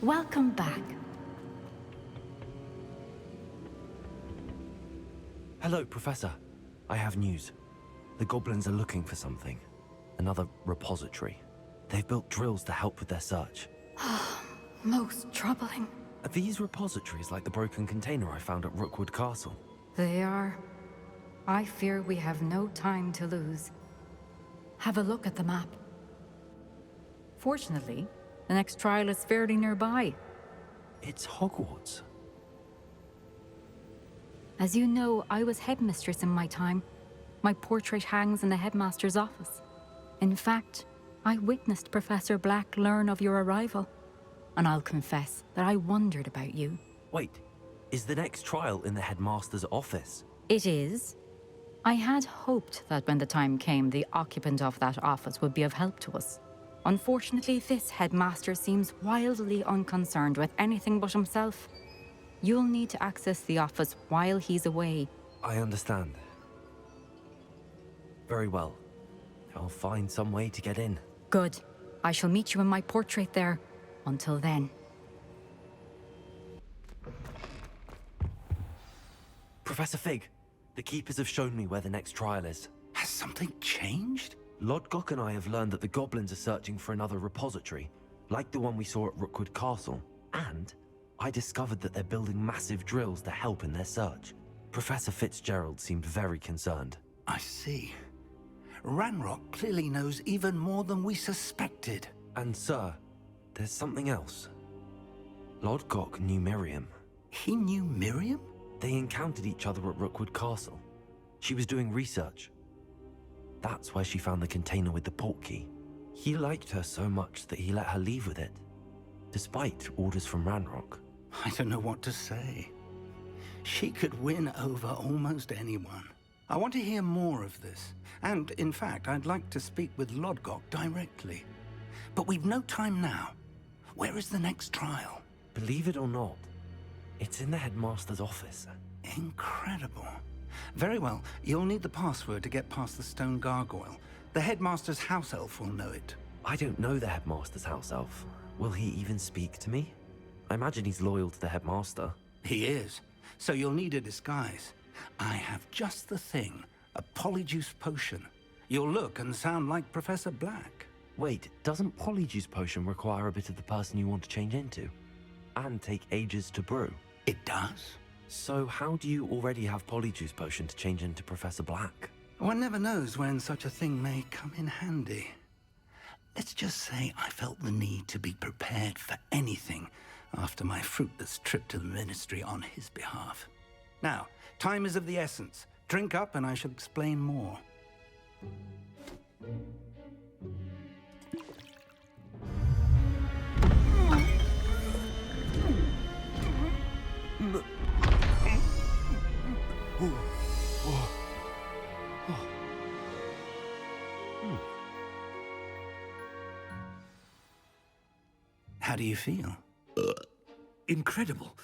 Welcome back. Hello, Professor. I have news. The goblins are looking for something. Another repository. They've built drills to help with their search. Most troubling. Are these repositories like the broken container I found at Rookwood Castle? They are. I fear we have no time to lose. Have a look at the map. Fortunately, the next trial is fairly nearby. It's Hogwarts. As you know, I was headmistress in my time. My portrait hangs in the headmaster's office. In fact, I witnessed Professor Black learn of your arrival. And I'll confess that I wondered about you. Wait, is the next trial in the headmaster's office? It is. I had hoped that when the time came, the occupant of that office would be of help to us. Unfortunately, this headmaster seems wildly unconcerned with anything but himself. You'll need to access the office while he's away. I understand. Very well. I'll find some way to get in. Good. I shall meet you in my portrait there. Until then. Professor Fig, the Keepers have shown me where the next trial is. Has something changed? Lodgok and I have learned that the goblins are searching for another repository, like the one we saw at Rookwood Castle. And I discovered that they're building massive drills to help in their search. Professor Fitzgerald seemed very concerned. I see. Ranrock clearly knows even more than we suspected. And sir, there's something else. Lodgok knew Miriam. He knew Miriam? They encountered each other at Rookwood Castle. She was doing research. That's where she found the container with the portkey. He liked her so much that he let her leave with it, despite orders from Ranrock. I don't know what to say. She could win over almost anyone. I want to hear more of this. And, in fact, I'd like to speak with Lodgok directly. But we've no time now. Where is the next trial? Believe it or not, it's in the headmaster's office. Incredible. Very well, you'll need the password to get past the stone gargoyle. The headmaster's house elf will know it. I don't know the headmaster's house elf. Will he even speak to me? I imagine he's loyal to the headmaster. He is. So you'll need a disguise. I have just the thing. A polyjuice potion. You'll look and sound like Professor Black. Wait, doesn't Polyjuice Potion require a bit of the person you want to change into? And take ages to brew? It does. So how do you already have Polyjuice Potion to change into Professor Black? One never knows when such a thing may come in handy. Let's just say I felt the need to be prepared for anything after my fruitless trip to the Ministry on his behalf. Now, time is of the essence. Drink up and I shall explain more. How do you feel? Incredible.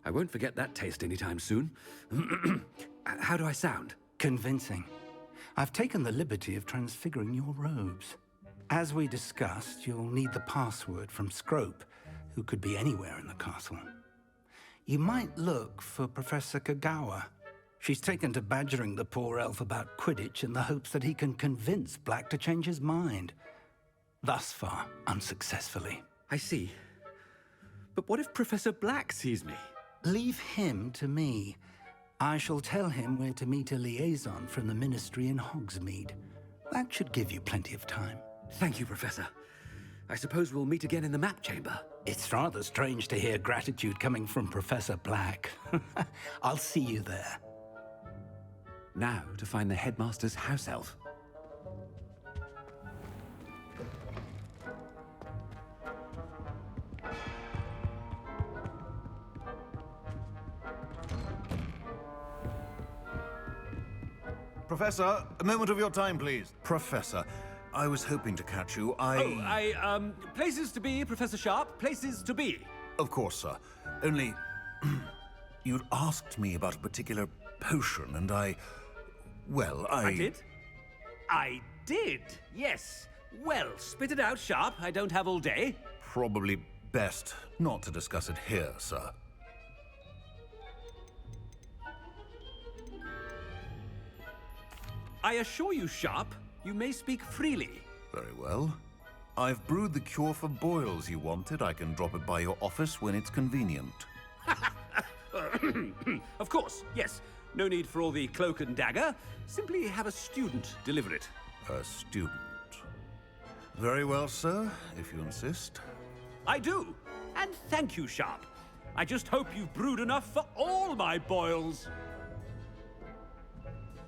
I won't forget that taste anytime soon. How do I sound? Convincing. I've taken the liberty of transfiguring your robes. As we discussed, you'll need the password from Scrope, who could be anywhere in the castle. You might look for Professor Kagawa. She's taken to badgering the poor elf about Quidditch in the hopes that he can convince Black to change his mind. Thus far, unsuccessfully. I see. But what if Professor Black sees me? Leave him to me. I shall tell him where to meet a liaison from the Ministry in Hogsmeade. That should give you plenty of time. Thank you, Professor. I suppose we'll meet again in the map chamber. It's rather strange to hear gratitude coming from Professor Black. I'll see you there. Now to find the headmaster's house elf. Professor, a moment of your time, please. Professor, I was hoping to catch you. Places to be, Professor Sharp, places to be. Of course, sir. Only, you'd asked me about a particular potion, and I I did, yes. Well, spit it out, Sharp. I don't have all day. probably best not to discuss it here, sir. I assure you, Sharp, you may speak freely. Very well. I've brewed the cure for boils you wanted. I can drop it by your office when it's convenient. Of course, yes. No need for all the cloak and dagger. Simply have a student deliver it. A student. Very well, sir, if you insist. I do. And thank you, Sharp. I just hope you've brewed enough for all my boils.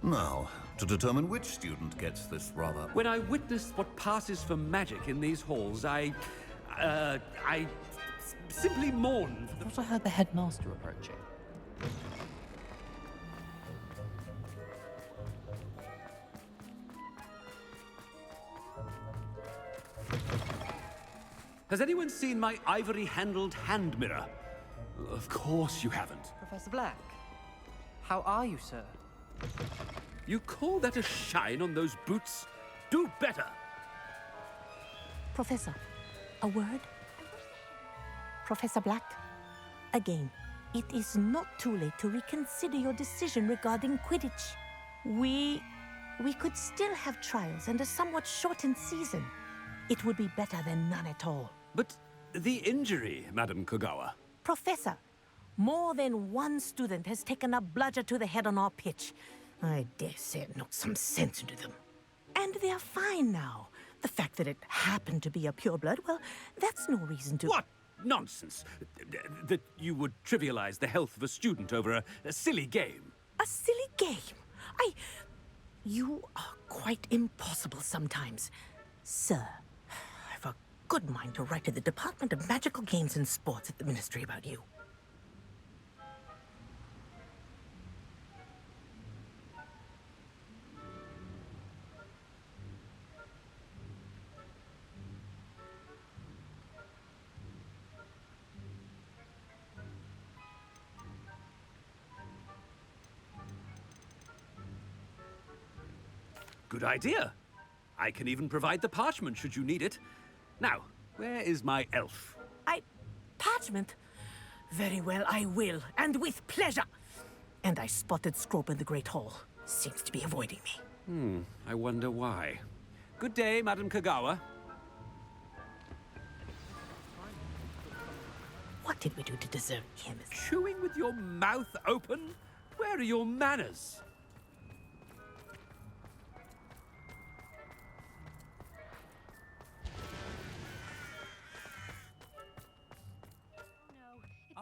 Now, to determine which student gets this rather... When I witness what passes for magic in these halls, I simply mourn for I thought I heard the headmaster approaching. Has anyone seen my ivory-handled hand mirror? Of course you haven't. Professor Black, how are you, sir? You call that a shine on those boots? Do better! Professor, a word? Professor Black, again, it is not too late to reconsider your decision regarding Quidditch. We could still have trials and a somewhat shortened season. It would be better than none at all. But the injury, Madam Kogawa. Professor, more than one student has taken a bludger to the head on our pitch. I dare say it knocked some sense into them. And they're fine now. The fact that it happened to be a pureblood, well, that's no reason to... What nonsense! That you would trivialize the health of a student over a silly game. A silly game? You are quite impossible sometimes. Sir, I've a good mind to write to the Department of Magical Games and Sports at the Ministry about you. Good idea. I can even provide the parchment should you need it. Now, where is my elf? Parchment? Very well, I will, and with pleasure. And I spotted Scrope in the Great Hall. Seems to be avoiding me. I wonder why. Good day, Madam Kogawa. What did we do to deserve him? Chewing with your mouth open? Where are your manners?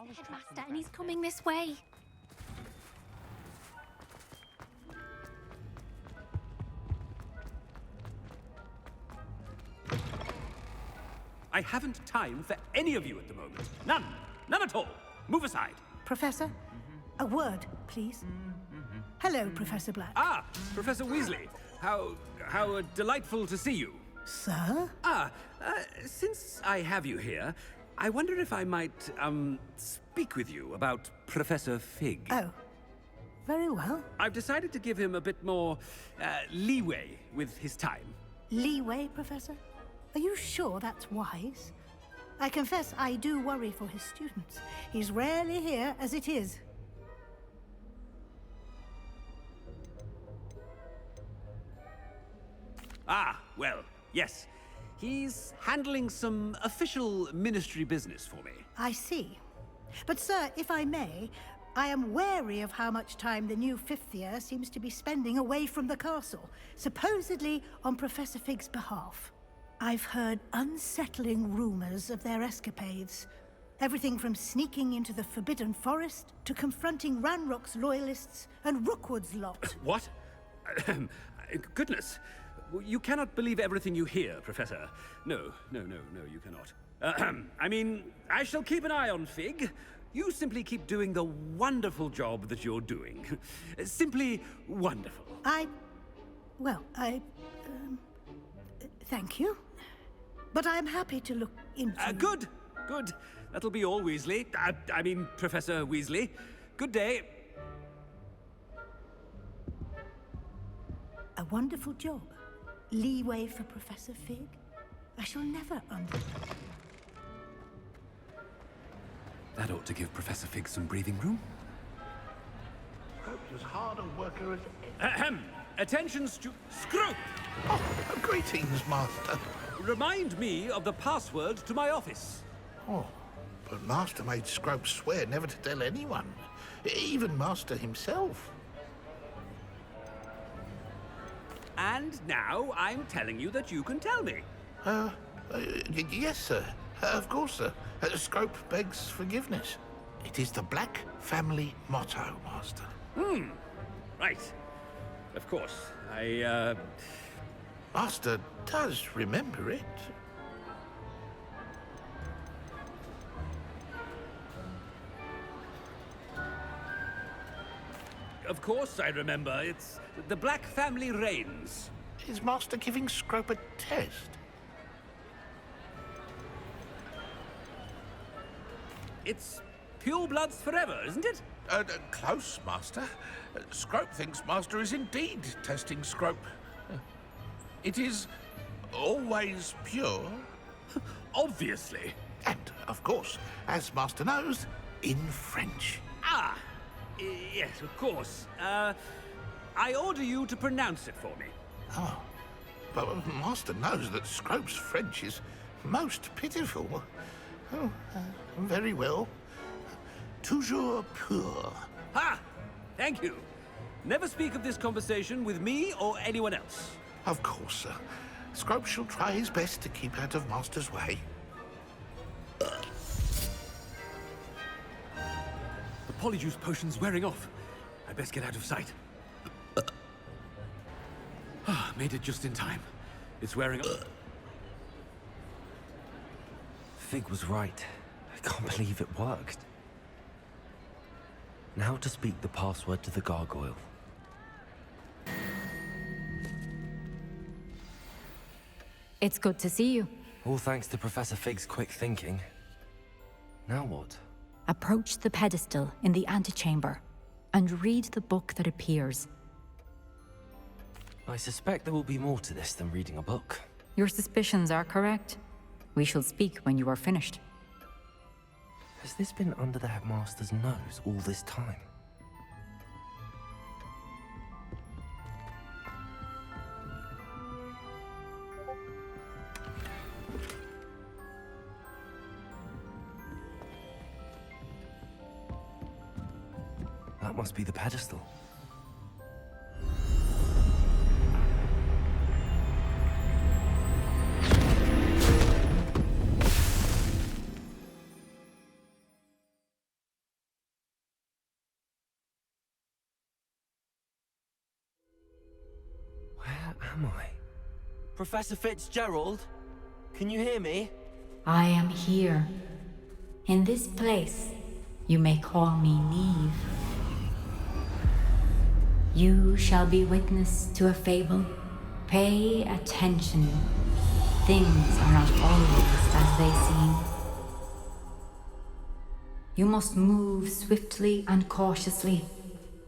It's the headmaster, and he's coming this way. I haven't time for any of you at the moment. None. None at all. Move aside. Professor, a word, please. Hello, Professor Black. Ah, Professor Weasley. How delightful to see you. Sir? Since I have you here, I wonder if I might, speak with you about Professor Fig. Oh, very well. I've decided to give him a bit more, leeway with his time. Leeway, Professor? Are you sure that's wise? I confess I do worry for his students. He's rarely here as it is. Ah, well, yes. He's handling some official ministry business for me. I see. But, sir, if I may, I am wary of how much time the new fifth year seems to be spending away from the castle, supposedly on Professor Fig's behalf. I've heard unsettling rumors of their escapades. Everything from sneaking into the Forbidden Forest to confronting Ranrock's loyalists and Rookwood's lot. What? Goodness. You cannot believe everything you hear, Professor. No, you cannot. I mean, I shall keep an eye on Fig. You simply keep doing the wonderful job that you're doing. Simply wonderful. Thank you. But I'm happy to look into... Good. That'll be all, Weasley. I mean, Professor Weasley. Good day. A wonderful job. Leeway for Professor Fig? I shall never That ought to give Professor Fig some breathing room. Scrope's as hard a worker as... Ahem! Attention, Scrope! Oh, greetings, Master. Remind me of the password to my office. Oh, but Master made Scrope swear never to tell anyone. Even Master himself. And now I'm telling you that you can tell me. Yes, sir. Of course, sir. Scrope begs forgiveness. It is the Black family motto, Master. Right. Of course. Master does remember it. Of course I remember. It's the Black family reigns. Is Master giving Scrope a test? It's pure bloods forever, isn't it? Close, Master. Scrope thinks Master is indeed testing Scrope. It is always pure. Obviously. And, of course, as Master knows, in French. Ah! Yes, of course. I order you to pronounce it for me. Oh, but Master knows that Scrope's French is most pitiful. Oh, very well. Toujours pur. Ha! Thank you. Never speak of this conversation with me or anyone else. Of course, sir. Scrope shall try his best to keep out of Master's way. The polyjuice potion's wearing off. I best get out of sight. Made it just in time. It's wearing off. Fig was right. I can't believe it worked. Now to speak the password to the gargoyle. It's good to see you. All thanks to Professor Fig's quick thinking. Now what? Approach the pedestal in the antechamber and read the book that appears. I suspect there will be more to this than reading a book. Your suspicions are correct. We shall speak when you are finished. Has this been under the headmaster's nose all this time? That must be the pedestal. Where am I? Professor Fitzgerald? Can you hear me? I am here. In this place, you may call me Neve. You shall be witness to a fable. Pay attention. Things are not always as they seem. You must move swiftly and cautiously.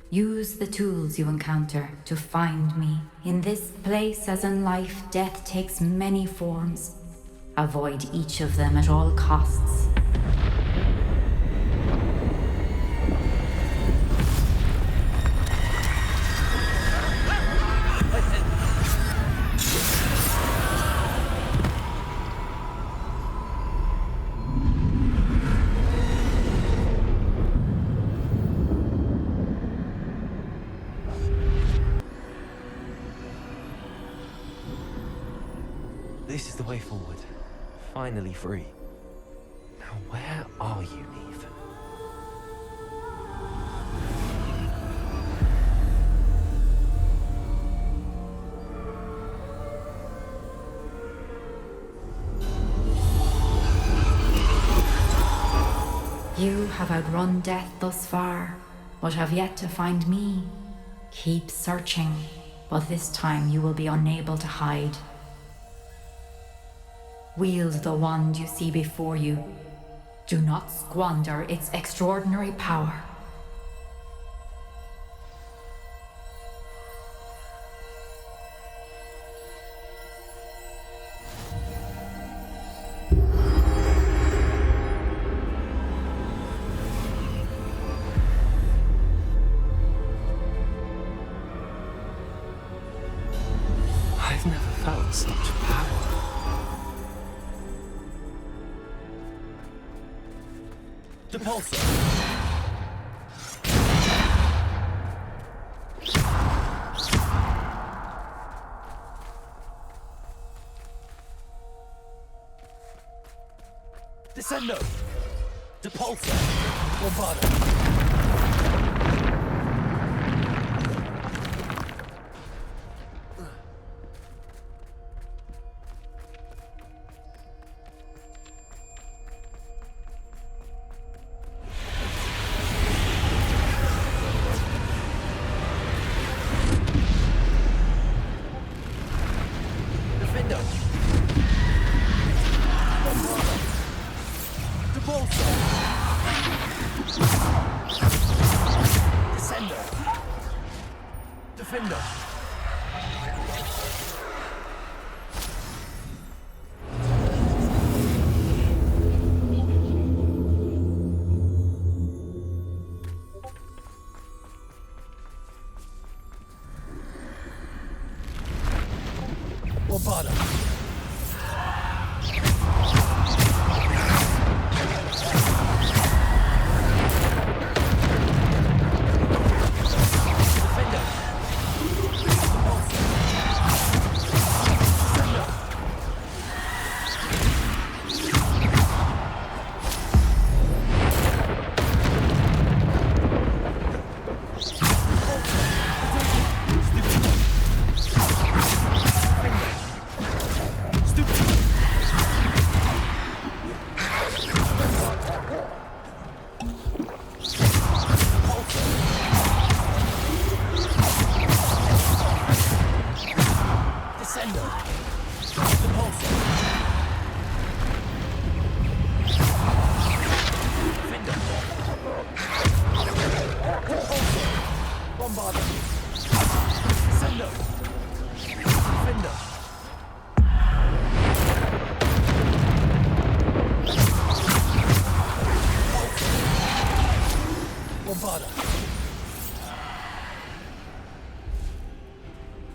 Use the tools you encounter to find me. In this place, as in life, death takes many forms. Avoid each of them at all costs. This is the way forward. Finally free. Now where are you, Neve? You have outrun death thus far, but have yet to find me. Keep searching, but this time you will be unable to hide. Wield the wand you see before you. Do not squander its extraordinary power. I've never felt such power. Depulsor! Descendo! Depulsor! Bombarda!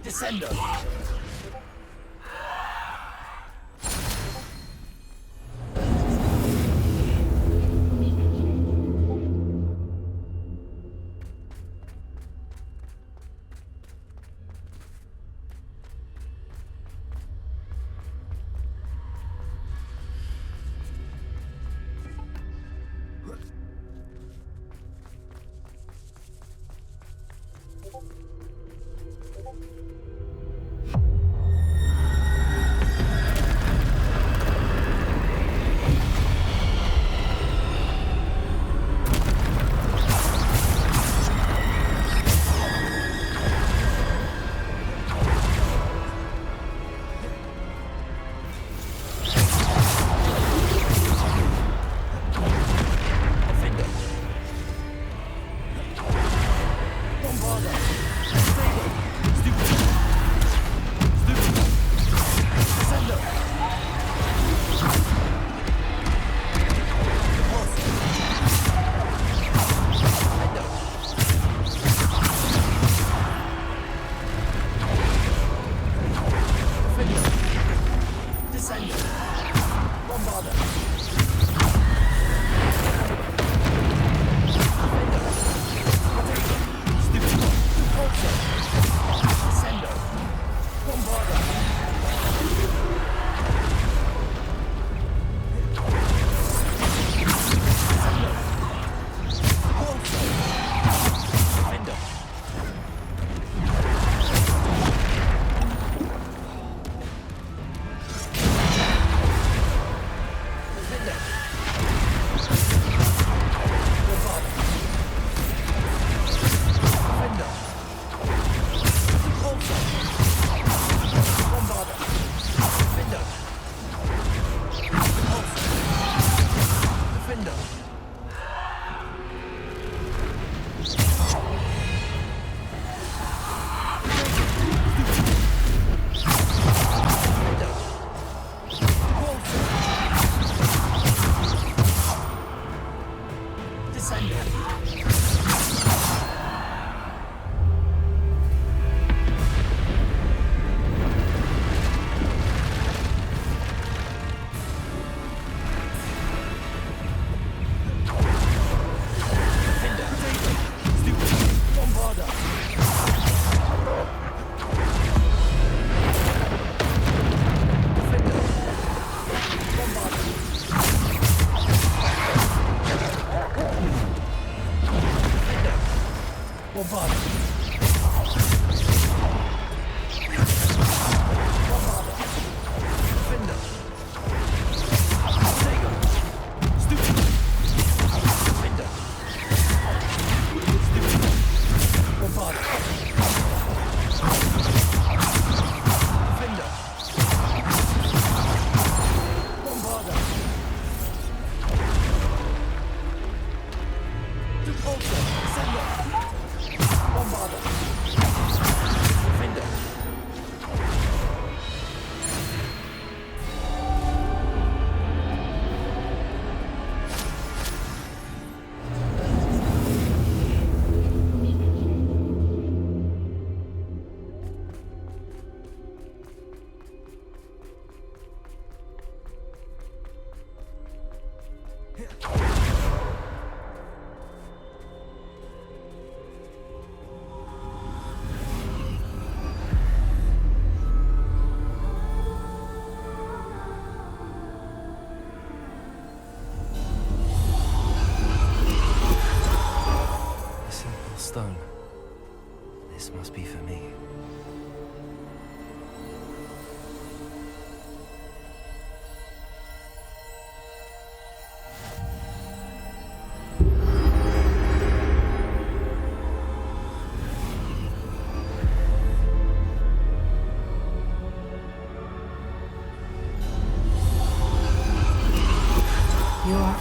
Descendo!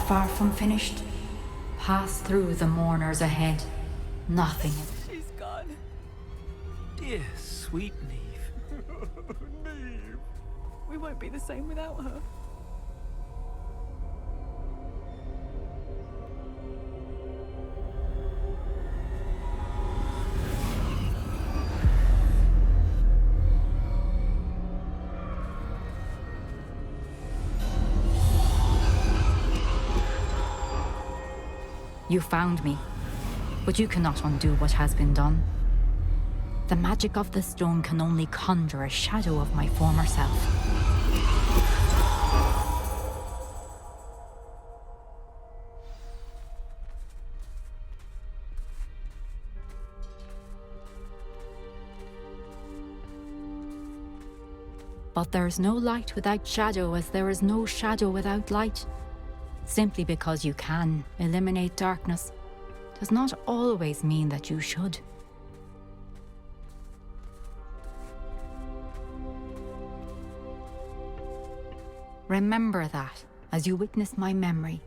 far from finished. Pass through the mourners ahead. Nothing. She's gone. Dear, sweet Neve. Neve. We won't be the same without her. You found me, but you cannot undo what has been done. The magic of the stone can only conjure a shadow of my former self. But there is no light without shadow, as there is no shadow without light. Simply because you can eliminate darkness does not always mean that you should. Remember that as you witness my memory.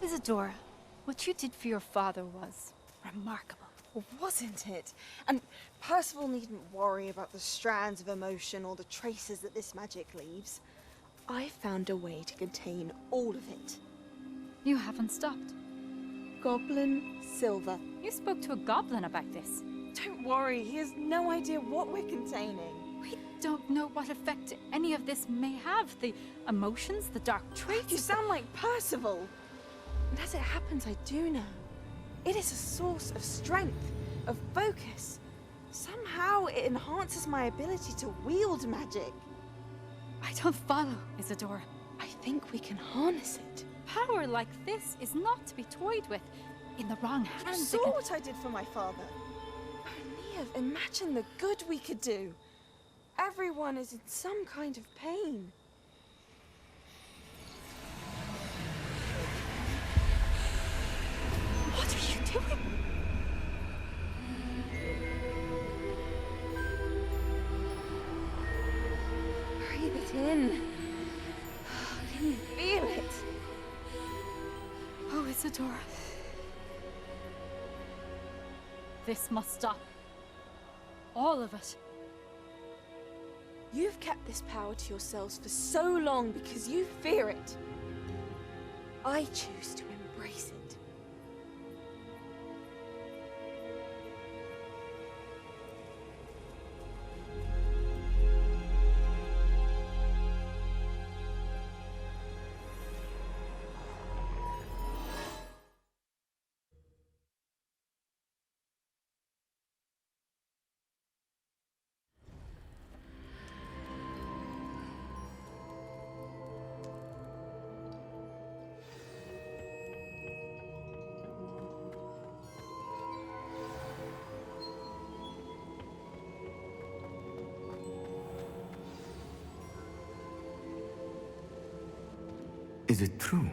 Isadora, what you did for your father was remarkable. Well, wasn't it? And Percival needn't worry about the strands of emotion or the traces that this magic leaves. I found a way to contain all of it. You haven't stopped. Goblin silver. You spoke to a goblin about this. Don't worry, he has no idea what we're containing. We don't know what effect any of this may have. The emotions, the dark traits. You sound like Percival. And as it happens, I do know. It is a source of strength, of focus. Somehow it enhances my ability to wield magic. I don't follow, Isadora. I think we can harness it. Power like this is not to be toyed with. In the wrong hands. You saw what I did for my father. Neve, imagine the good we could do. Everyone is in some kind of pain. What are you doing? Breathe it in. Can you feel it? Oh, Isadora. This must stop. All of it. You've kept this power to yourselves for so long because you fear it. I choose to embrace it. Is it true?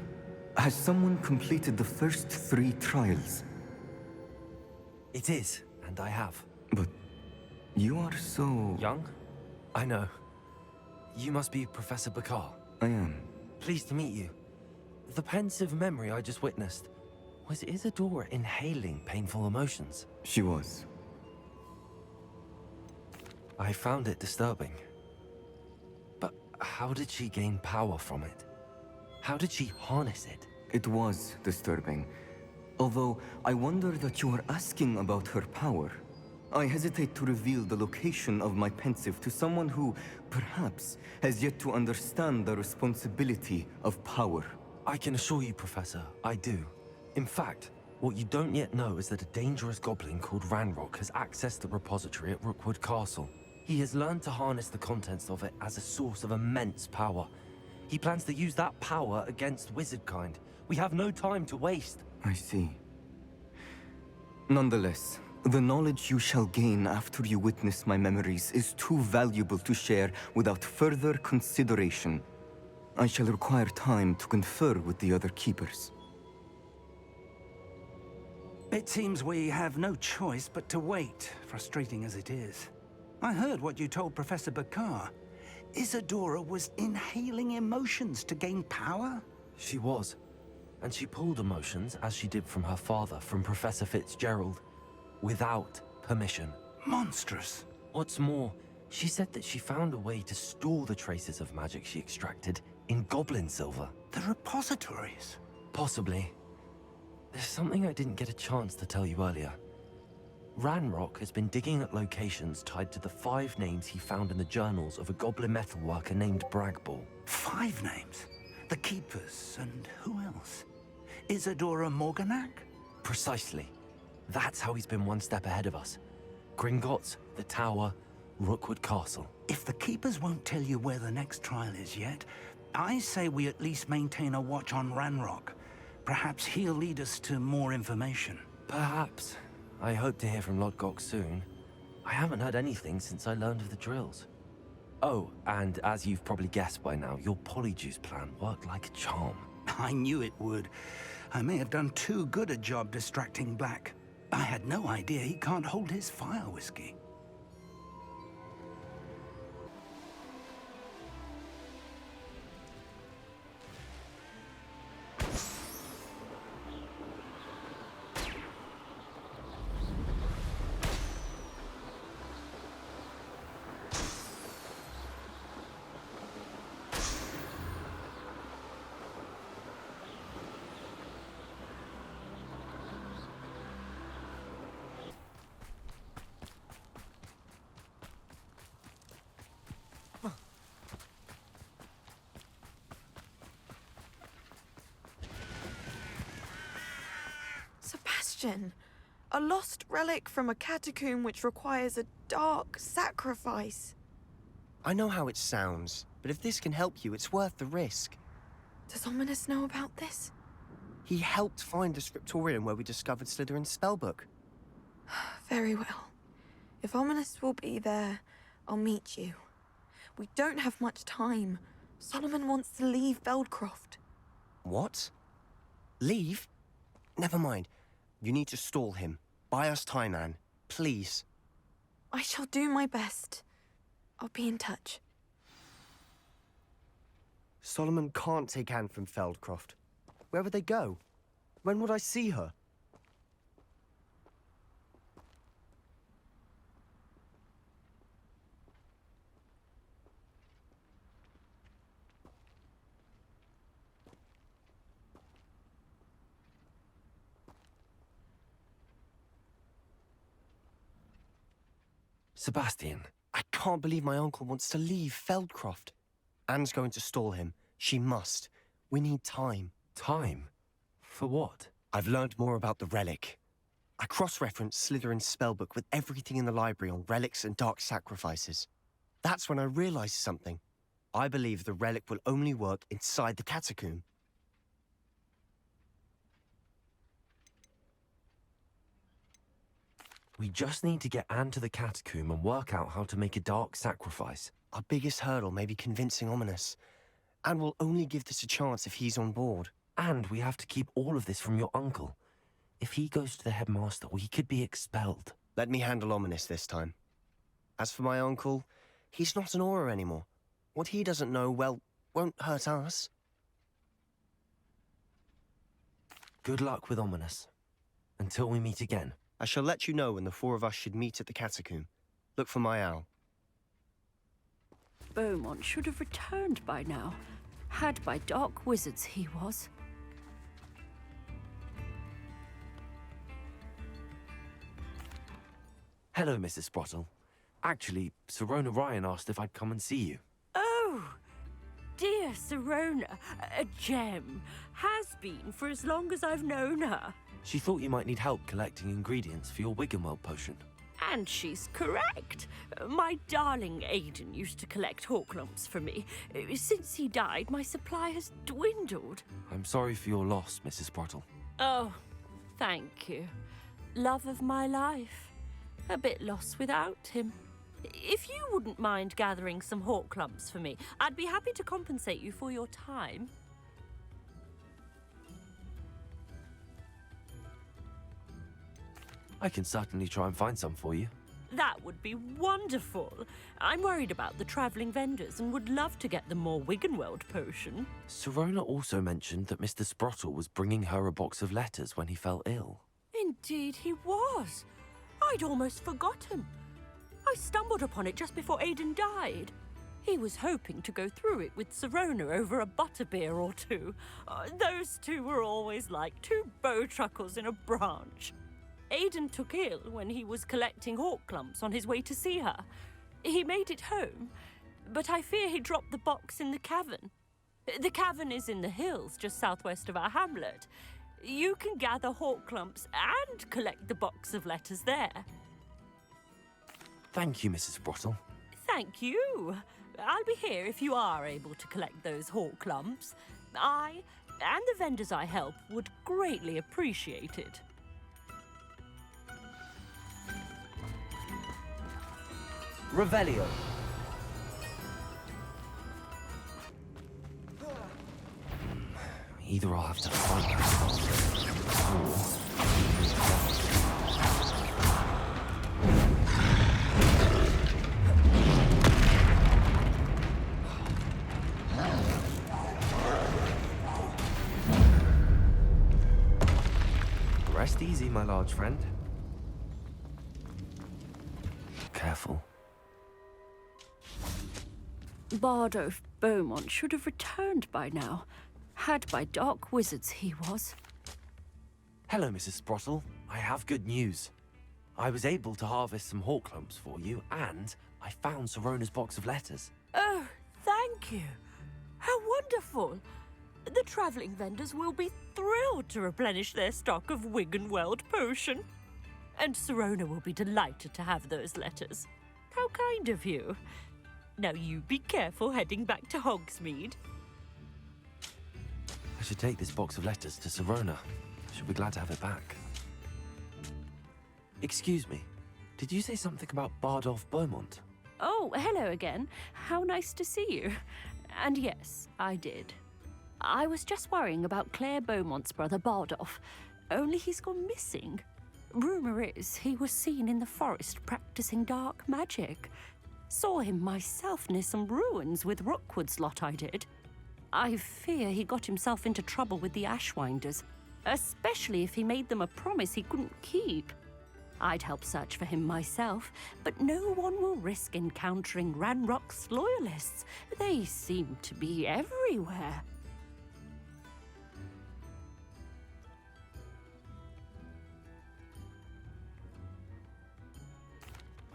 Has someone completed the first 3 trials? It is, and I have. But you are so... Young? I know. You must be Professor Bakar. I am. Pleased to meet you. The pensive memory I just witnessed, was Isadora inhaling painful emotions? She was. I found it disturbing. But how did she gain power from it? How did she harness it? It was disturbing. Although, I wonder that you are asking about her power. I hesitate to reveal the location of my pensive to someone who, perhaps, has yet to understand the responsibility of power. I can assure you, Professor, I do. In fact, What you don't yet know is that a dangerous goblin called Ranrock has accessed the repository at Rookwood Castle. He has learned to harness the contents of it as a source of immense power. He plans to use that power against wizardkind. We have no time to waste. I see. Nonetheless, the knowledge you shall gain after you witness my memories is too valuable to share without further consideration. I shall require time to confer with the other keepers. It seems we have no choice but to wait, frustrating as it is. I heard what you told Professor Bakar. Isadora was inhaling emotions to gain power? She was. And she pulled emotions, as she did from her father, from Professor Fitzgerald, without permission. Monstrous. What's more, she said that she found a way to store the traces of magic she extracted in goblin silver. The repositories? Possibly. There's something I didn't get a chance to tell you earlier. Ranrock has been digging at locations tied to the 5 names he found in the journals of a goblin metalworker named Bragball. 5 names? The Keepers, and who else? Isadora Morganac? Precisely. That's how he's been one step ahead of us. Gringotts, the Tower, Rookwood Castle. If the Keepers won't tell you where the next trial is yet, I say we at least maintain a watch on Ranrock. Perhaps he'll lead us to more information. Perhaps. I hope to hear from Lodgok soon. I haven't heard anything since I learned of the drills. Oh, and as you've probably guessed by now, your Polyjuice plan worked like a charm. I knew it would. I may have done too good a job distracting Black. I had no idea he can't hold his fire whiskey. Sebastian, a lost relic from a catacomb which requires a dark sacrifice. I know how it sounds, but if this can help you, it's worth the risk. Does Ominous know about this? He helped find the scriptorium where we discovered Slytherin's spellbook. Very well. If Ominous will be there, I'll meet you. We don't have much time. Solomon wants to leave Feldcroft. What? Leave? Never mind. You need to stall him. Buy us time, Anne. Please. I shall do my best. I'll be in touch. Solomon can't take Anne from Feldcroft. Where would they go? When would I see her? Sebastian. I can't believe my uncle wants to leave Feldcroft. Anne's going to stall him. She must. We need time. Time? For what? I've learned more about the relic. I cross-referenced Slytherin's spellbook with everything in the library on relics and dark sacrifices. That's when I realized something. I believe the relic will only work inside the catacomb. We just need to get Anne to the catacomb and work out how to make a dark sacrifice. Our biggest hurdle may be convincing Ominous. Anne will only give this a chance if he's on board. And we have to keep all of this from your uncle. If he goes to the headmaster, we could be expelled. Let me handle Ominous this time. As for my uncle, he's not an Auror anymore. What he doesn't know, well, won't hurt us. Good luck with Ominous. Until we meet again. I shall let you know when the 4 of us should meet at the catacomb. Look for my owl. Beaumont should have returned by now. Had by dark wizards he was. Hello, Mrs. Sprottle. Actually, Sirona Ryan asked if I'd come and see you. Oh, dear Sirona, a gem. Has been for as long as I've known her. She thought you might need help collecting ingredients for your Wiggenweld potion. And she's correct. My darling Aiden used to collect hawk lumps for me. Since he died, my supply has dwindled. I'm sorry for your loss, Mrs. Sprottle. Oh, thank you. Love of my life. A bit lost without him. If you wouldn't mind gathering some hawk lumps for me, I'd be happy to compensate you for your time. I can certainly try and find some for you. That would be wonderful. I'm worried about the travelling vendors and would love to get them more Wiggenweld potion. Sirona also mentioned that Mr. Sprottle was bringing her a box of letters when he fell ill. Indeed he was. I'd almost forgotten. I stumbled upon it just before Aiden died. He was hoping to go through it with Sirona over a butterbeer or two. Those two were always like two bowtruckles in a branch. Aiden took ill when he was collecting hawk lumps on his way to see her. He made it home, but I fear he dropped the box in the cavern. The cavern is in the hills just southwest of our hamlet. You can gather hawk lumps and collect the box of letters there. Thank you, Mrs. Sprottle. Thank you. I'll be here if you are able to collect those hawk lumps. I and the vendors I help would greatly appreciate it. Revelio. Either I'll have to fight myself, Rest easy, my large friend. Careful. Bardolph Beaumont should have returned by now. Had by dark wizards he was. Hello, Mrs. Sprottle. I have good news. I was able to harvest some hawk lumps for you, and I found Sirona's box of letters. Oh, thank you. How wonderful. The travelling vendors will be thrilled to replenish their stock of Wiggenweld potion. And Sirona will be delighted to have those letters. How kind of you. Now you be careful heading back to Hogsmeade. I should take this box of letters to Sirona. She'll be glad to have it back. Excuse me, did you say something about Bardolph Beaumont? Oh, hello again. How nice to see you. And yes, I did. I was just worrying about Claire Beaumont's brother Bardolph, only he's gone missing. Rumour is he was seen in the forest practicing dark magic. Saw him myself near some ruins with Rookwood's lot I did. I fear he got himself into trouble with the Ashwinders, especially if he made them a promise he couldn't keep. I'd help search for him myself, but no one will risk encountering Ranrock's loyalists. They seem to be everywhere.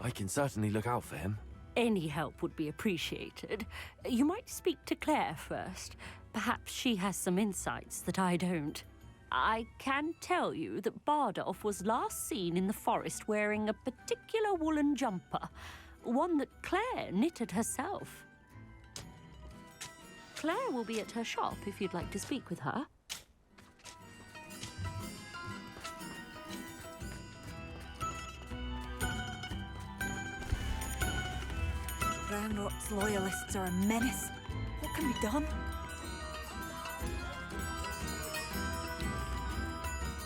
I can certainly look out for him. Any help would be appreciated. You might speak to Claire first. Perhaps she has some insights that I don't. I can tell you that Bardolph was last seen in the forest wearing a particular woolen jumper, one that Claire knitted herself. Claire will be at her shop if you'd like to speak with her. Ranrock's loyalists are a menace. What can be done?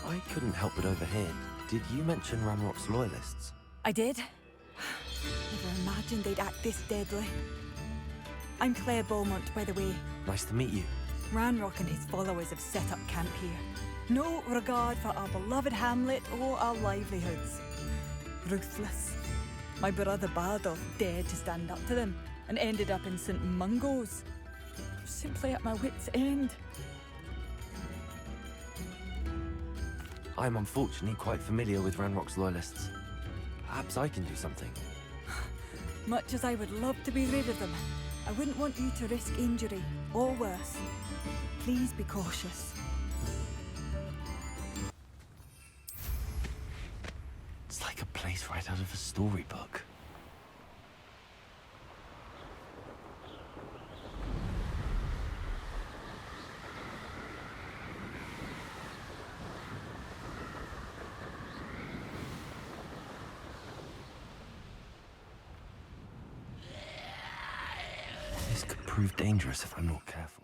I couldn't help but overhear. Did you mention Ranrock's loyalists? I did. Never imagined they'd act this deadly. I'm Claire Beaumont, by the way. Nice to meet you. Ranrock and his followers have set up camp here. No regard for our beloved hamlet or our livelihoods. Ruthless. My brother Bardolph dared to stand up to them and ended up in St. Mungo's. Simply at my wit's end. I'm unfortunately quite familiar with Ranrock's loyalists. Perhaps I can do something. Much as I would love to be rid of them, I wouldn't want you to risk injury, or worse. Please be cautious. out of a storybook. This could prove dangerous if I'm not careful.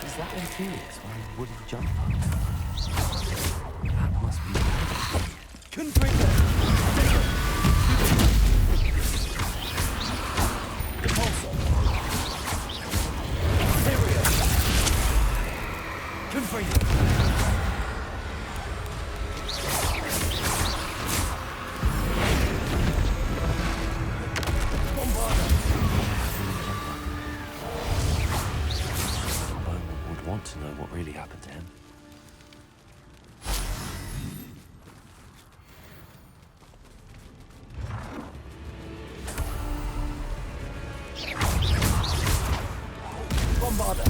Is that Imperius wearing a wooden jumper? That must be Confringo! Repulsor! Exterior! Confringo! To know what really happened to him. Bombarder!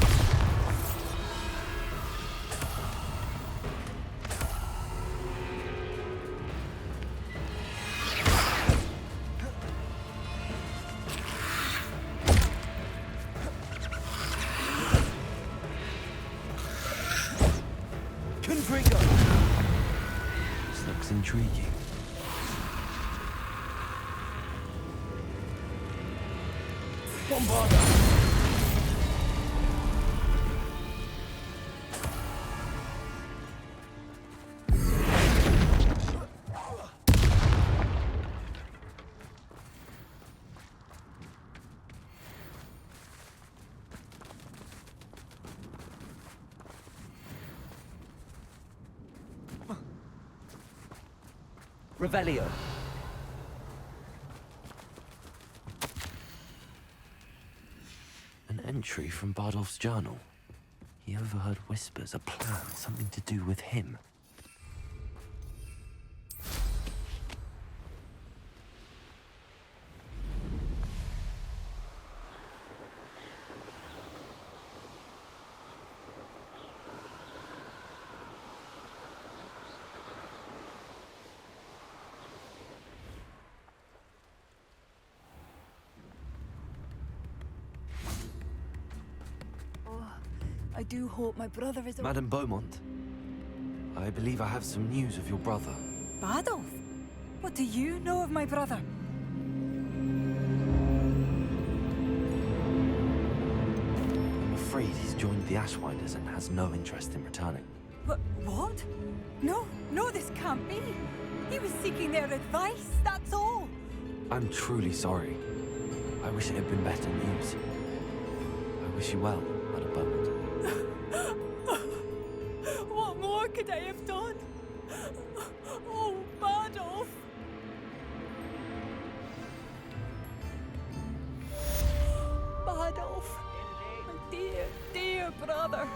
This looks intriguing. Bombarder! Revelio. An entry from Bardolph's journal. He overheard whispers, a plan, something to do with him. I do hope my brother is... Madame Beaumont, I believe I have some news of your brother. Bardolph? What do you know of my brother? I'm afraid he's joined the Ashwinders and has no interest in returning. What? No, this can't be. He was seeking their advice, that's all. I'm truly sorry. I wish it had been better news. I wish you well, Madame Beaumont. What more could I have done? Oh, Bardolph! Bardolph! My dear, dear brother!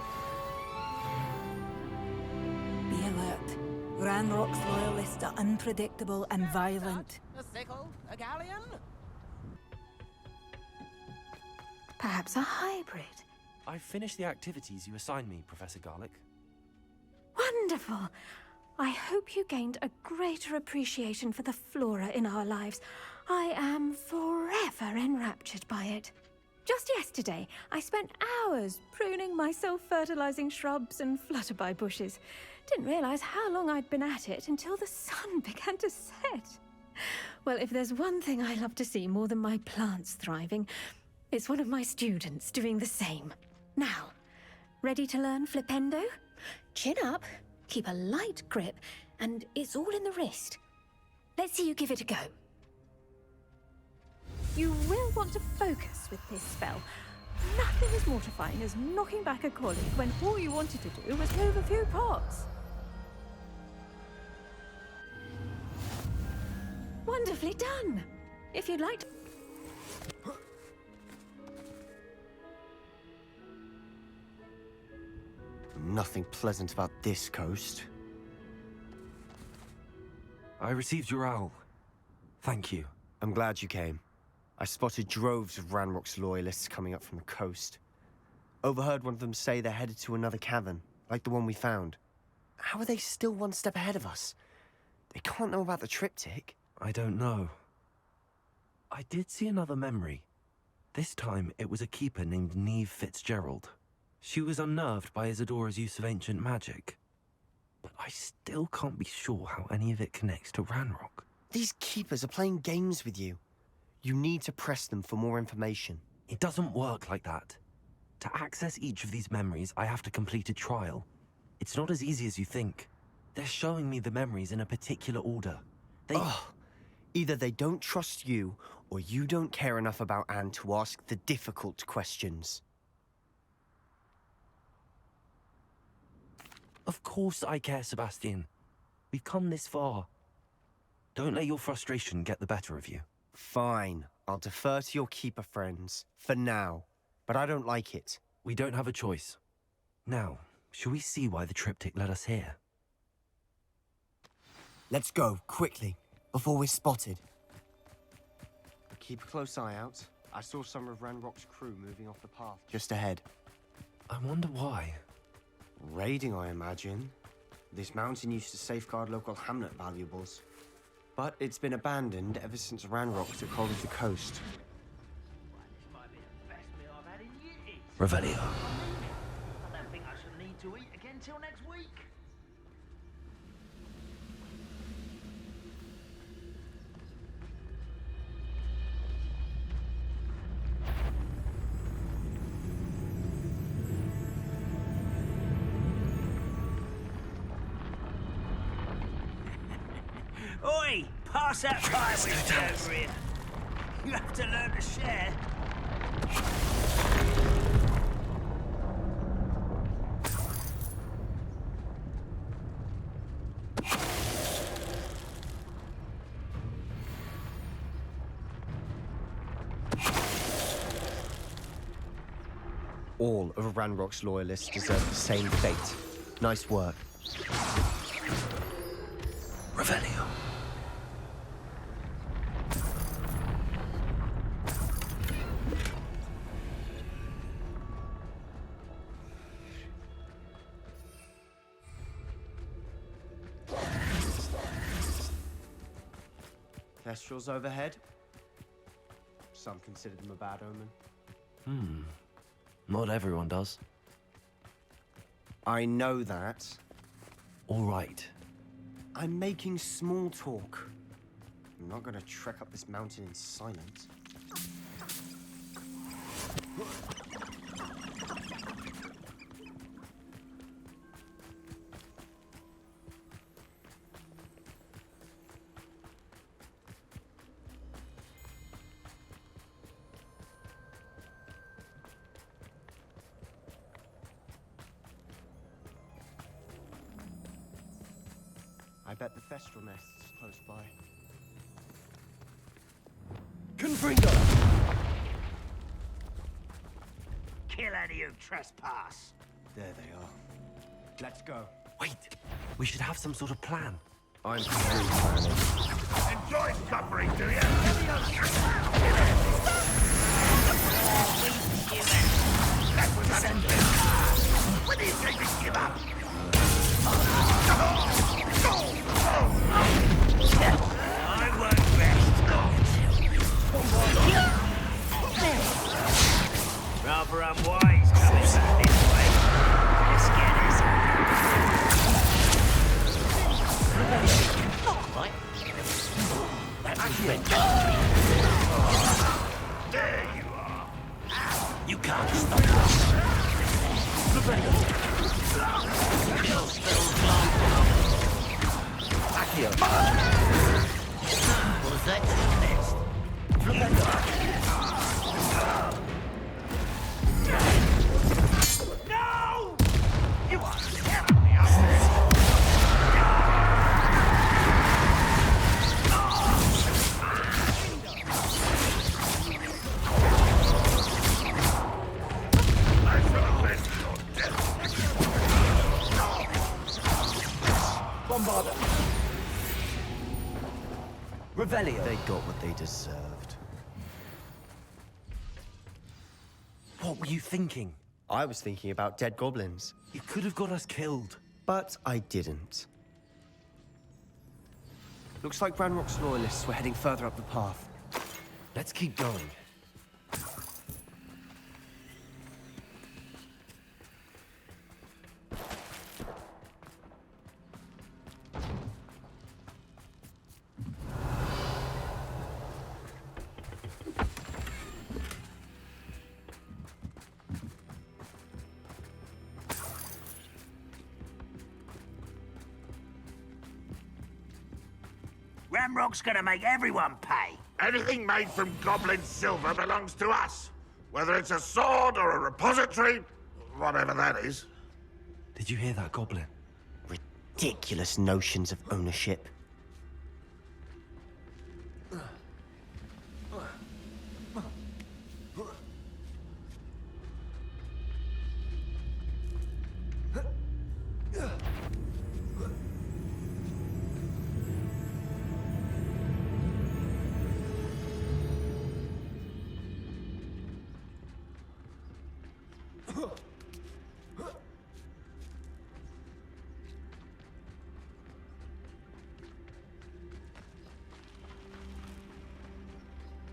Be alert. Ranrock's loyalists are unpredictable and violent. A sickle? A galleon? Perhaps a hybrid. I've finished the activities you assigned me, Professor Garlick. Wonderful. I hope you gained a greater appreciation for the flora in our lives. I am forever enraptured by it. Just yesterday, I spent hours pruning my self-fertilizing shrubs and flutterby bushes. Didn't realize how long I'd been at it until the sun began to set. Well, if there's one thing I love to see more than my plants thriving, it's one of my students doing the same. Now, ready to learn flipendo? Chin up, keep a light grip, and it's all in the wrist. Let's see you give it a go. You will want to focus with this spell. Nothing as mortifying as knocking back a colleague when all you wanted to do was move a few pots. Wonderfully done. If you'd like to... Nothing pleasant about this coast. I received your owl. Thank you. I'm glad you came. I spotted droves of Ranrock's loyalists coming up from the coast. Overheard one of them say they're headed to another cavern, like the one we found. How are they still one step ahead of us? They can't know about the triptych. I don't know. I did see another memory. This time, it was a keeper named Neve Fitzgerald. She was unnerved by Isadora's use of ancient magic. But I still can't be sure how any of it connects to Ranrock. These keepers are playing games with you. You need to press them for more information. It doesn't work like that. To access each of these memories, I have to complete a trial. It's not as easy as you think. They're showing me the memories in a particular order. Either they don't trust you, or you don't care enough about Anne to ask the difficult questions. Of course I care, Sebastian. We've come this far. Don't let your frustration get the better of you. Fine. I'll defer to your keeper friends, for now. But I don't like it. We don't have a choice. Now, shall we see why the triptych led us here? Let's go, quickly, before we're spotted. Keep a close eye out. I saw some of Ranrock's crew moving off the path just ahead. I wonder why. Raiding, I imagine. This mountain used to safeguard local hamlet valuables. But it's been abandoned ever since Ranrock took hold of the coast. Revelio. I don't think I shall need to eat again till next week. Oi! Pass that pie with over here. You have to learn to share. All of Ranrock's loyalists deserve the same fate. Nice work. Revelio. Kestrels overhead. Some consider them a bad omen. Not everyone does. I know that. All right. I'm making small talk. I'm not gonna trek up this mountain in silence. I bet the Thestral nest is close by. Confringo! Kill any who trespass. There they are. Let's go. Wait, we should have some sort of plan. I'm through planning. Enjoy suffering, do you? That was unexpected. When do you think we give up? I won't rest. There you are. You can't stop us. Was that you next? No! You are tearing me up. I shall avenge your death. Bombarda. Revelio. They got what they deserved. What were you thinking? I was thinking about dead goblins. You could have got us killed. But I didn't. Looks like Ranrock's loyalists were heading further up the path. Let's keep going. Ramrock's gonna make everyone pay. Anything made from goblin silver belongs to us. Whether it's a sword or a repository, whatever that is. Did you hear that, Goblin? Ridiculous notions of ownership.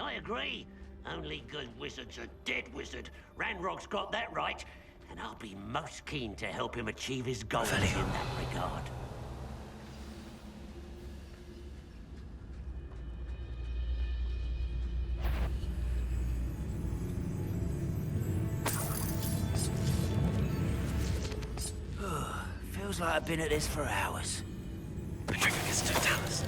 I agree. Only good wizard's a dead wizard. Ranrock's got that right, and I'll be most keen to help him achieve his goals in that regard. Feels like I've been at this for hours. Petrificus totalis.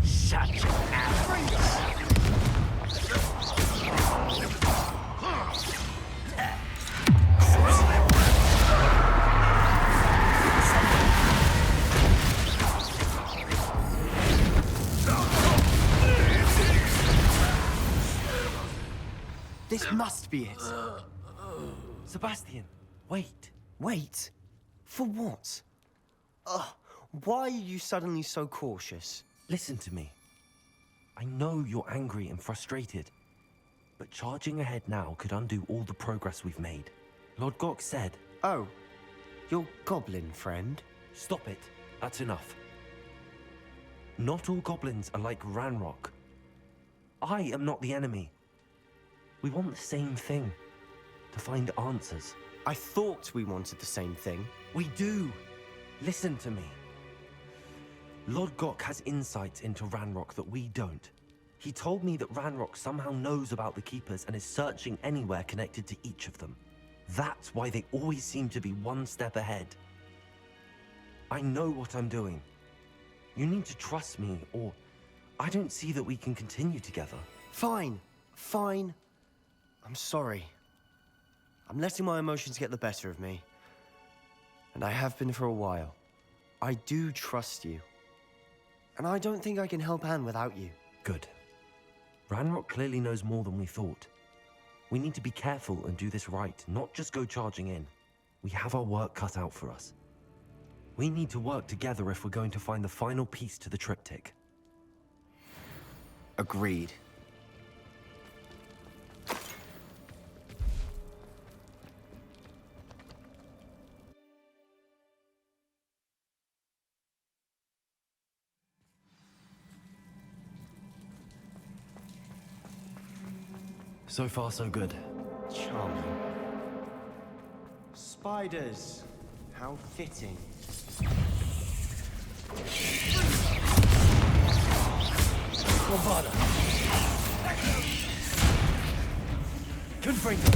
Such an This must be it. Sebastian, wait. Wait? For what? Why are you suddenly so cautious? Listen to me. I know you're angry and frustrated, but charging ahead now could undo all the progress we've made. Lord Gok said... Oh, your goblin friend? Stop it. That's enough. Not all goblins are like Ranrock. I am not the enemy. We want the same thing. To find answers. I thought we wanted the same thing. We do. Listen to me. Lord Gok has insights into Ranrock that we don't. He told me that Ranrock somehow knows about the Keepers and is searching anywhere connected to each of them. That's why they always seem to be one step ahead. I know what I'm doing. You need to trust me, or I don't see that we can continue together. Fine. Fine. I'm sorry. I'm letting my emotions get the better of me. And I have been for a while. I do trust you. And I don't think I can help Anne without you. Good. Ranrock clearly knows more than we thought. We need to be careful and do this right, not just go charging in. We have our work cut out for us. We need to work together if we're going to find the final piece to the triptych. Agreed. So far, so good. Charming. Spiders. How fitting. Bombarda. Confringo.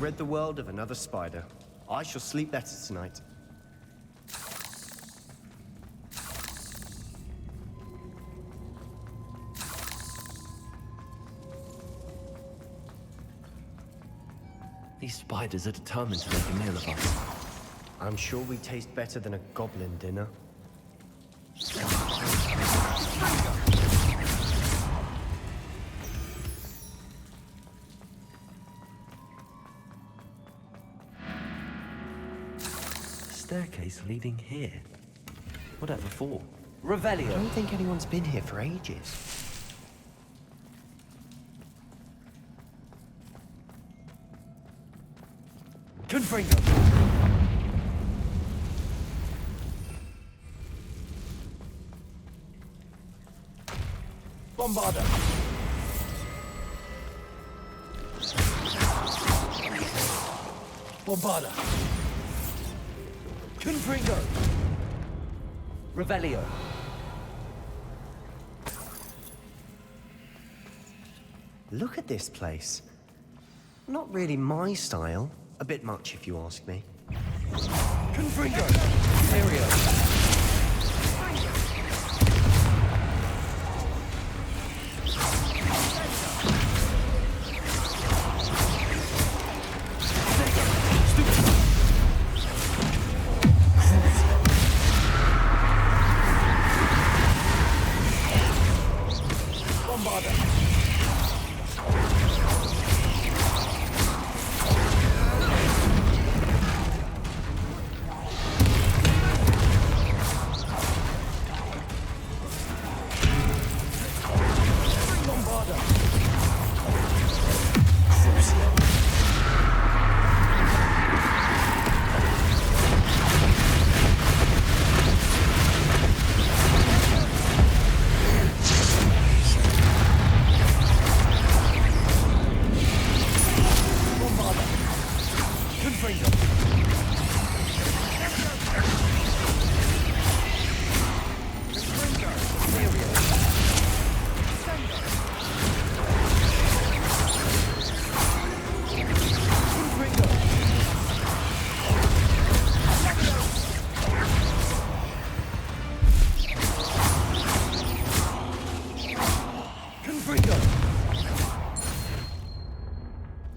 Rid the world of another spider. I shall sleep better tonight. These spiders are determined to make a meal of us. I'm sure we taste better than a goblin dinner. Staircase leading here. Whatever for? Revelio. I don't think anyone's been here for ages. Confringo. Bombarda. Bombarda. Confringo. Revelio. Look at this place. Not really my style. A bit much, if you ask me. Confringo. Stereo.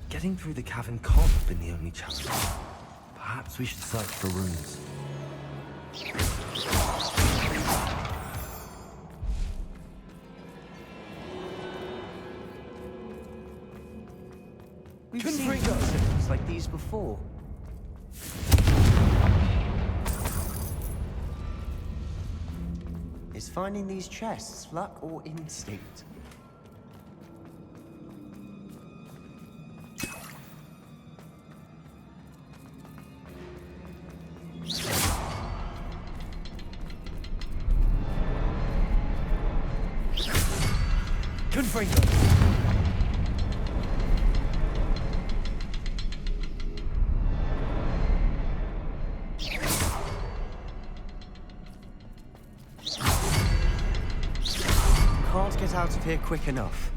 Getting through the cavern can't have been the only challenge. Perhaps we should search for runes. We've seen symbols like these before. Is finding these chests luck or instinct? Confringo! Can't get out of here quick enough.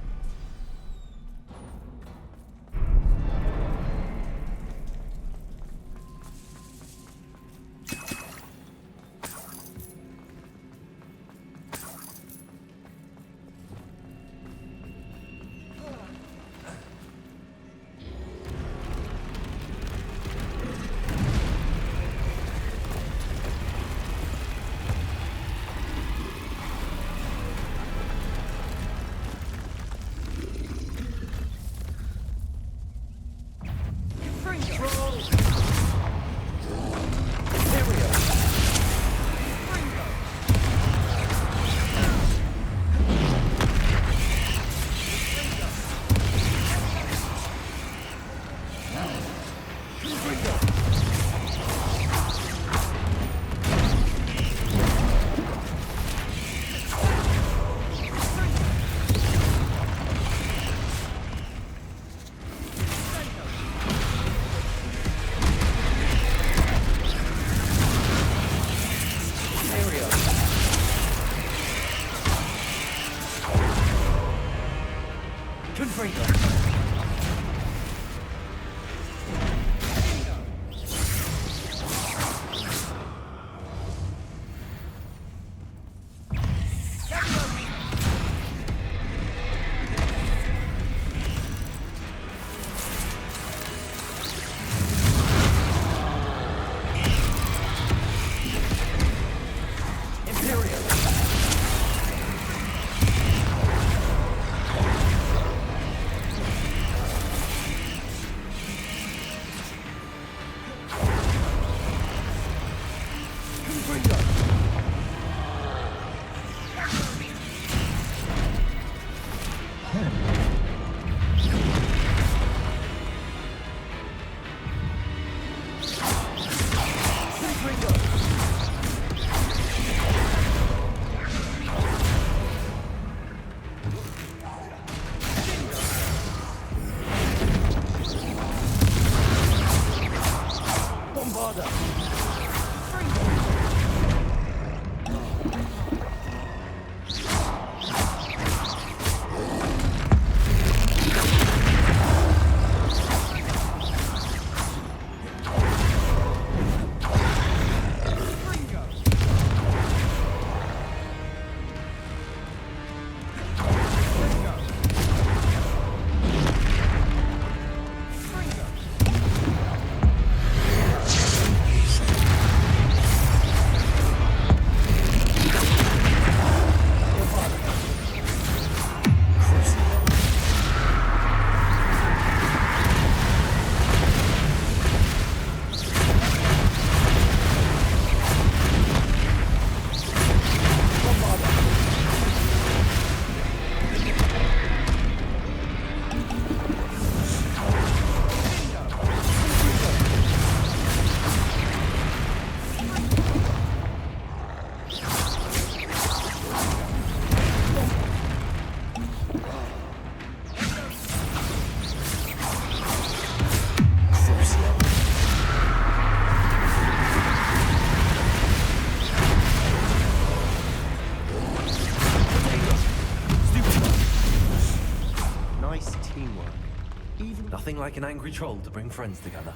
Nothing like an angry troll to bring friends together.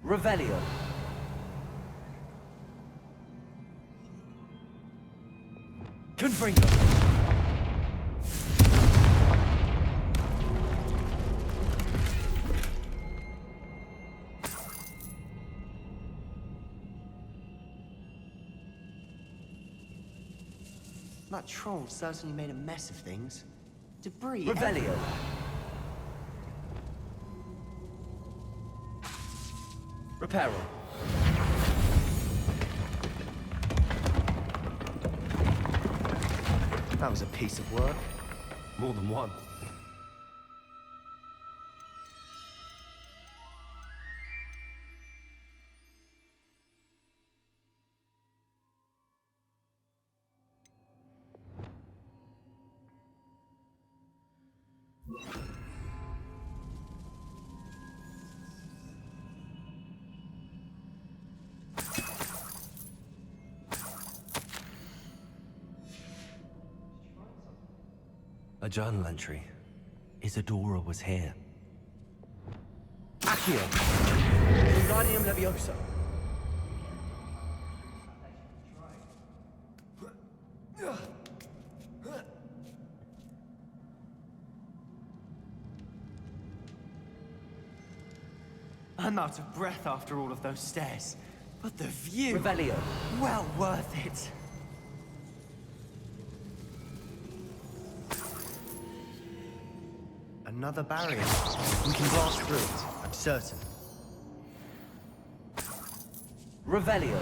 Revelio. Confringo. That troll certainly made a mess of things. Debris. Revelio. Reparo. That was a piece of work. More than one. A journal entry. Isadora was here. Accio. Wingardium Leviosa. I'm out of breath after all of those stairs. But the view... Revelio. Well worth it. Another barrier. We can blast through it, I'm certain. Revelio.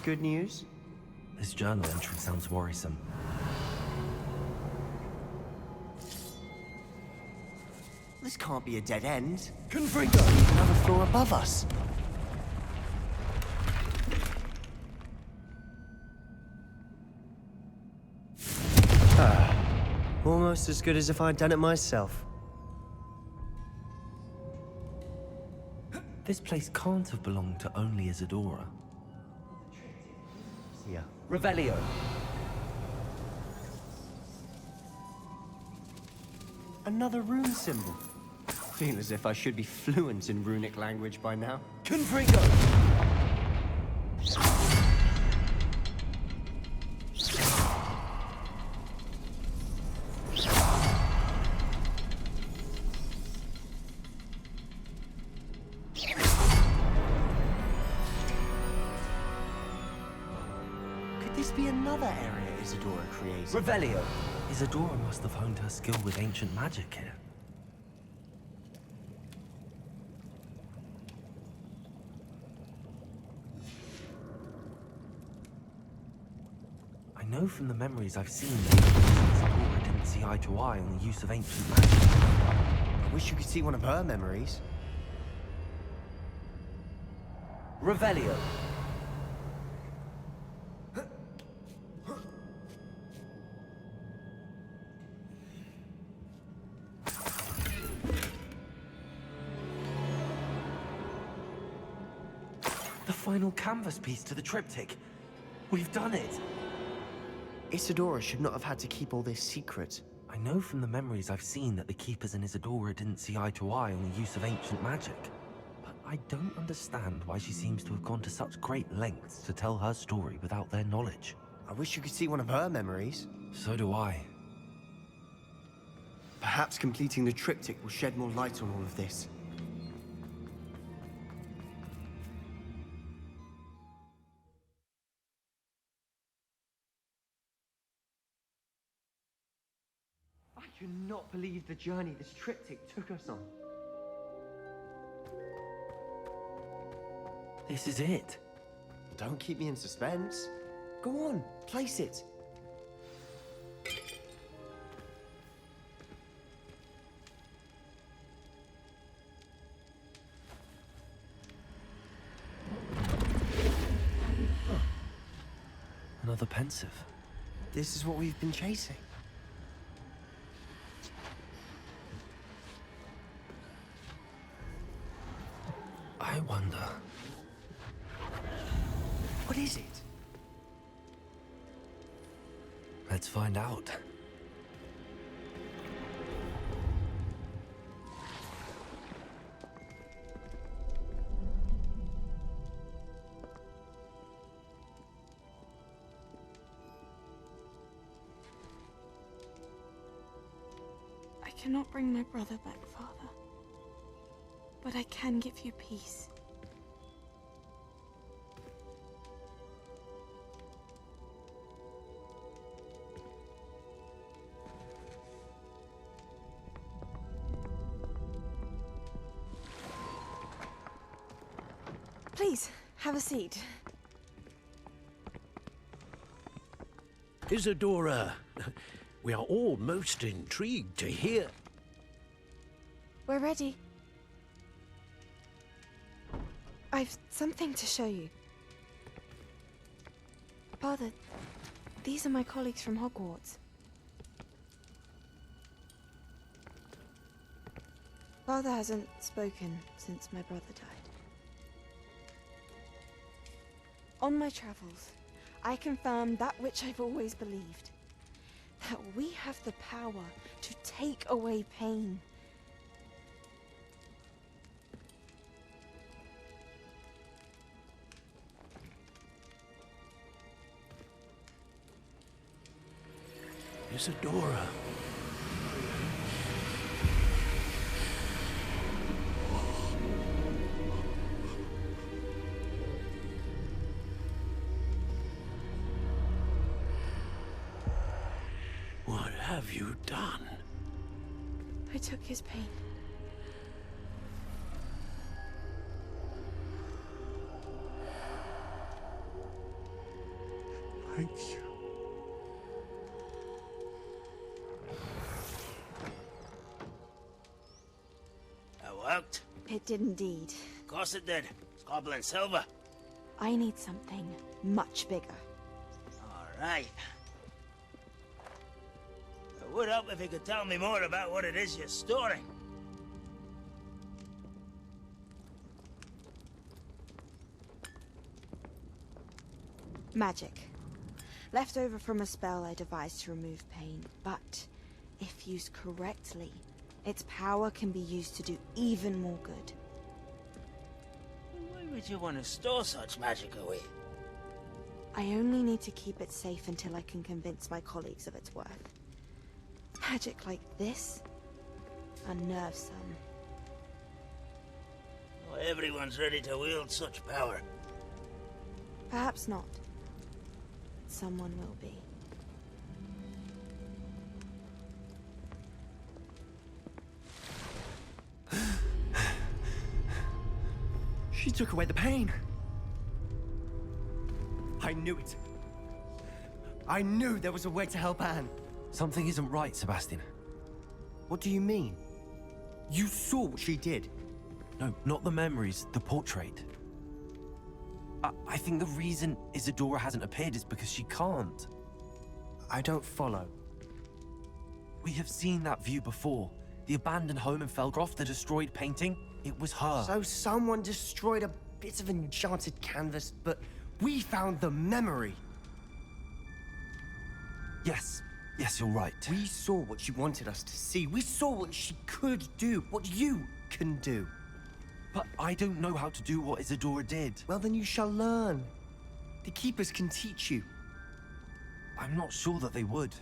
Good news? This journal entry sounds worrisome. This can't be a dead end. Confringo! Another floor above us. Almost as good as if I'd done it myself. This place can't have belonged to only Isadora. Yeah. Revelio. Another rune symbol. Feel as if I should be fluent in runic language by now. Confringo! Could this be another area Isadora created? Revelio. Isadora must have honed her skill with ancient magic here. I know from the memories I've seen that Isadora didn't see eye to eye on the use of ancient magic. I wish you could see one of her memories. Revelio. The final canvas piece to the triptych. We've done it! Isadora should not have had to keep all this secret. I know from the memories I've seen that the Keepers and Isadora didn't see eye to eye on the use of ancient magic. But I don't understand why she seems to have gone to such great lengths to tell her story without their knowledge. I wish you could see one of her memories. So do I. Perhaps completing the triptych will shed more light on all of this. I cannot believe the journey this triptych took us on. This is it. Don't keep me in suspense. Go on, place it. Another pensive. This is what we've been chasing. I wonder... What is it? Let's find out. I cannot bring my brother back, Father. But I can give you peace. Please, have a seat. Isadora, we are all most intrigued to hear. We're ready. I've something to show you. Father, these are my colleagues from Hogwarts. Father hasn't spoken since my brother died. On my travels, I confirmed that which I've always believed. That we have the power to take away pain. Isadora. What have you done? I took his pain. Thank you. That worked? It did indeed. Of course it did. It's goblin silver. I need something much bigger. All right. It would help if you could tell me more about what it is you're storing. Magic. Left over from a spell I devised to remove pain, but if used correctly, its power can be used to do even more good. Why would you want to store such magic away? I only need to keep it safe until I can convince my colleagues of its worth. Magic like this unnerves some. Not everyone's ready to wield such power. Perhaps not. Someone will be. She took away the pain. I knew it. I knew there was a way to help Anne. Something isn't right, Sebastian. What do you mean? You saw what she did. No, not the memories, the portrait. I think the reason Isadora hasn't appeared is because she can't. I don't follow. We have seen that view before. The abandoned home in Felgroth, the destroyed painting, it was her. So someone destroyed a bit of enchanted canvas, but we found the memory. Yes, you're right. We saw what she wanted us to see. We saw what she could do, what you can do. But I don't know how to do what Isadora did. Well, then you shall learn. The Keepers can teach you. I'm not sure that they would.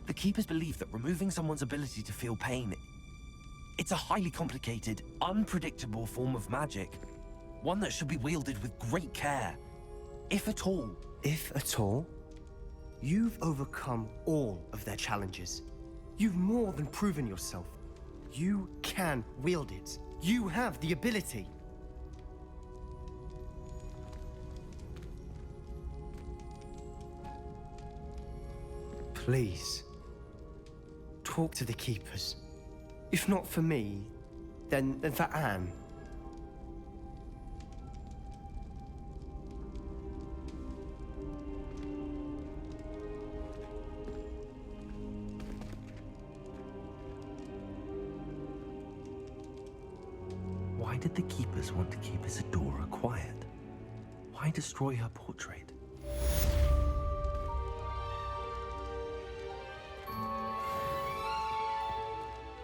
The Keepers believe that removing someone's ability to feel pain, it's a highly complicated, unpredictable form of magic. One that should be wielded with great care. If at all. If at all? You've overcome all of their challenges. You've more than proven yourself. You can wield it. You have the ability. Please, talk to the Keepers. If not for me, then for Anne. Why did the Keepers want to keep Isadora quiet? Why destroy her portrait?